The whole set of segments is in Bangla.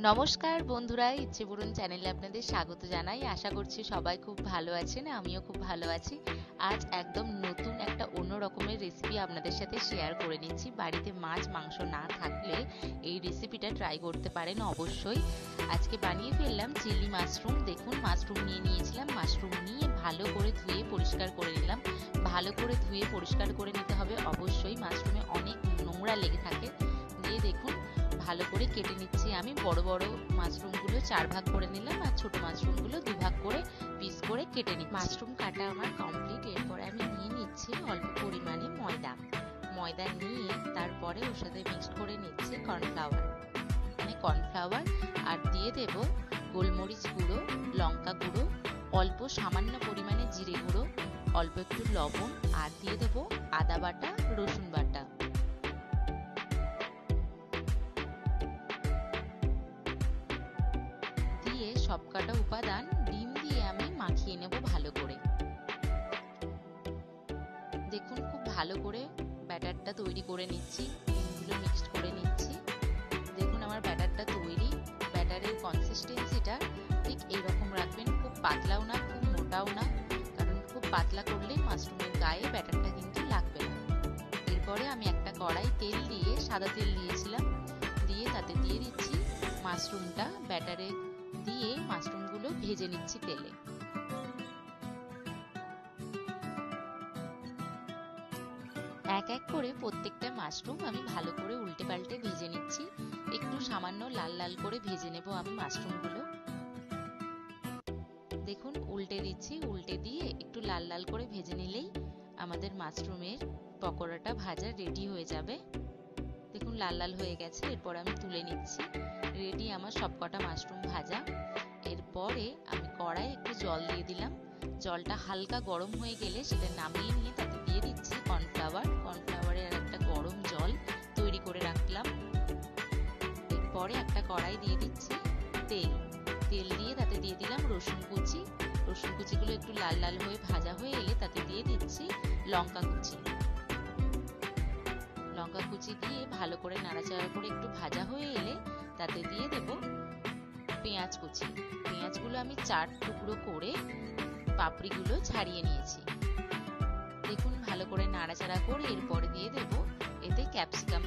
নমস্কার বন্ধুরা, ইচ্ছে পূরণ চ্যানেলে আপনাদের স্বাগত জানাই। আশা করছি সবাই খুব ভালো আছেন, আমিও খুব ভালো আছি। আজ একদম নতুন একটা অন্য রকমের রেসিপি আপনাদের সাথে শেয়ার করে নিচ্ছি। বাড়িতে মাছ মাংস না থাকলে এই রেসিপিটা ট্রাই করতে পারেন অবশ্যই। আজকে বানিয়ে ফেললাম চিলি মাশরুম। দেখুন, মাশরুম নিয়েছিলাম। মাশরুম নিয়ে ভালো করে ধুয়ে পরিষ্কার করে নিলাম। ভালো করে ধুয়ে পরিষ্কার করে নিতে হবে অবশ্যই, মাশরুমে অনেক নোংরা লেগে থাকে। দিয়ে দেখুন ভালো করে কেটে নিচ্ছি। আমি বড় বড় মাশরুমগুলো 4 ভাগ করে নিলাম আর ছোট মাশরুমগুলো 2 ভাগ করে পিস করে কেটে নিচ্ছি। মাশরুম কাটা আমার কমপ্লিট। এরপরে আমি নিয়ে নিচ্ছি অল্প পরিমাণে ময়দা নিয়ে তারপরে ওর সাথে মিক্সড করে নিচ্ছি কর্নফ্লাওয়ার আর দিয়ে দেব গোলমরিচ গুঁড়ো, লঙ্কা গুঁড়ো, অল্প সামান্য পরিমাণে জিরে গুঁড়ো, অল্প একটু লবণ আর দিয়ে দেব আদা বাটা, রসুন বাটা। সবকটা উপাদান ডিম দিয়ে আমি মাখিয়ে নেব ভালো করে। দেখুন খুব ভালো করে ব্যাটারটা তৈরি করে নিচ্ছি, ডিমগুলো মিক্সড করে নিচ্ছি। দেখুন আমার ব্যাটারটা তৈরি। ব্যাটারের কনসিস্টেন্সিটা ঠিক এইরকম রাখবেন, খুব পাতলাও না খুব মোটাও না, কারণ খুব পাতলা করলে মাশরুমের গায়ে ব্যাটারটা কিন্তু লাগবে না। এরপরে আমি একটা কড়াই তেল দিয়ে, সাদা তেল দিয়েছিলাম, দিয়ে তাতে দিয়ে দিচ্ছি মাশরুমটা। ব্যাটারে দিয়ে মাশরুমগুলো ভেজে নিচ্ছি তেলে। এক এক করে প্রত্যেকটা মাশরুম আমি ভালো করে উল্টে পাল্টে ভেজে নিচ্ছি। একটু সামান্য লাল লাল করে ভেজে নেব আমি মাশরুমগুলো। দেখুন উল্টে দিচ্ছি, উল্টে দিয়ে একটু লাল লাল করে ভেজে নিলেই আমাদের মাশরুমের পকোড়াটা ভাজা রেডি হয়ে যাবে। দেখুন লাল লাল হয়ে গেছে। এরপর আমি তুলে নিচ্ছি। রেডি আমার সবকটা মাশরুম ভাজা। এরপরে আমি কড়াই একটু জল দিয়ে দিলাম। জলটা হালকা গরম হয়ে গেলে সেটা নামিয়ে নিয়ে তাতে দিয়ে দিচ্ছি কর্নফ্লাওয়ারের আর একটা গরম জল তৈরি করে রাখলাম। এরপরে একটা কড়াই দিয়ে দিচ্ছি তেল দিয়ে তাতে দিয়ে দিলাম রসুন কুচিগুলো একটু লাল লাল হয়ে ভাজা হয়ে এলে তাতে দিয়ে দিচ্ছি লঙ্কা কুচি দিয়ে ভালো করে নাড়াচাড়া করে একটু ভাজা হয়ে এলে তাতে দিয়ে দেব পেঁয়াজগুলো আমি 4 টুকরো করে পাপড়িগুলো ছাড়িয়ে নিয়েছি। দেখুন ভালো করে নাড়াচাড়া করে এরপরে দিয়ে দেব এতে ক্যাপসিকাম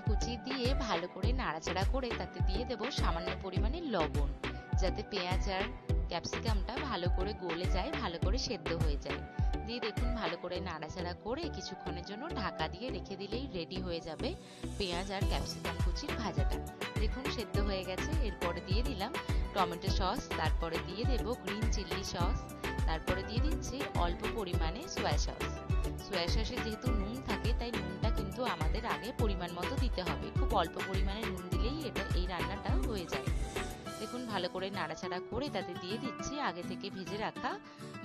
কুচি দিয়ে ভালো করে নাড়াচাড়া করে তাতে দিয়ে দেব সামান্য পরিমাণে লবণ, যাতে পেঁয়াজ আর ক্যাপসিকামটা ভালো করে গলে যায়, ভালো করে সেদ্ধ হয়ে যায়। দিয়ে দেখুন ভালো করে নাড়াচাড়া করে কিছুক্ষণের জন্য ঢাকা দিয়ে রেখে দিলেই রেডি হয়ে যাবে পেঁয়াজ আর ক্যাপসিকাম কুচির ভাজাটা। দেখুন সেদ্ধ হয়ে গেছে। এরপরে দিয়ে দিলাম টমেটো সস, তারপরে দিয়ে দেব গ্রিন চিলি সস, তারপরে দিয়ে দিচ্ছি অল্প পরিমাণে সয়া সসে যেহেতু নুন থাকে তাই নুনটা কিন্তু আমাদের আগে পরিমাণ মতো দিতে হবে। খুব অল্প পরিমাণে নুন দিলেই এই রান্নাটা হয়ে যায়। দেখুন ভালো করে নাড়াচাড়া করে তাতে দিয়ে দিচ্ছি আগে থেকে ভেজে রাখা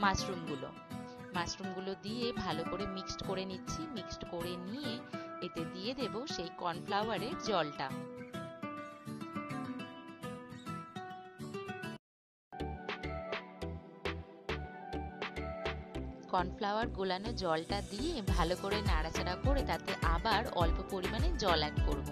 মাশরুমগুলো দিয়ে ভালো করে মিক্সড করে নিচ্ছি। মিক্সড করে নিয়ে এতে দিয়ে দেব সেই কর্নফ্লাওয়ারের জলটা। কর্নফ্লাওয়ার গোলানো জলটা দিয়ে ভালো করে নাড়াচাড়া করে তাতে আবার অল্প পরিমাণে জল অ্যাড করব।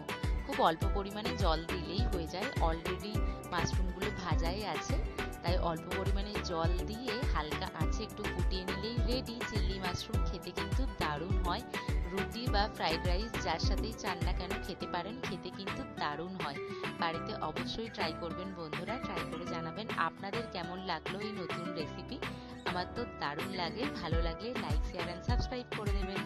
খুব অল্প পরিমাণে জল দিলেই হয়ে যায়, অলরেডি মাশরুমগুলো ভাজাই আছে, তাই অল্প পরিমাণে জল দিয়ে হালকা আঁচে একটু ফুটিয়ে নিলেই রেডি চিলি মাশরুম। খেতে কিন্তু দারুণ হয়। রুটি বা ফ্রাইড রাইস যার সাথেই চান না কেন খেতে পারেন, খেতে কিন্তু দারুণ হয়। বাড়িতে অবশ্যই ট্রাই করবেন বন্ধুরা, ট্রাই করে জানাবেন আপনাদের কেমন লাগলো এই নতুন রেসিপি। আমার তো দারুণ লাগে। ভালো লাগলে লাইক, শেয়ার এন্ড সাবস্ক্রাইব করে দেবেন।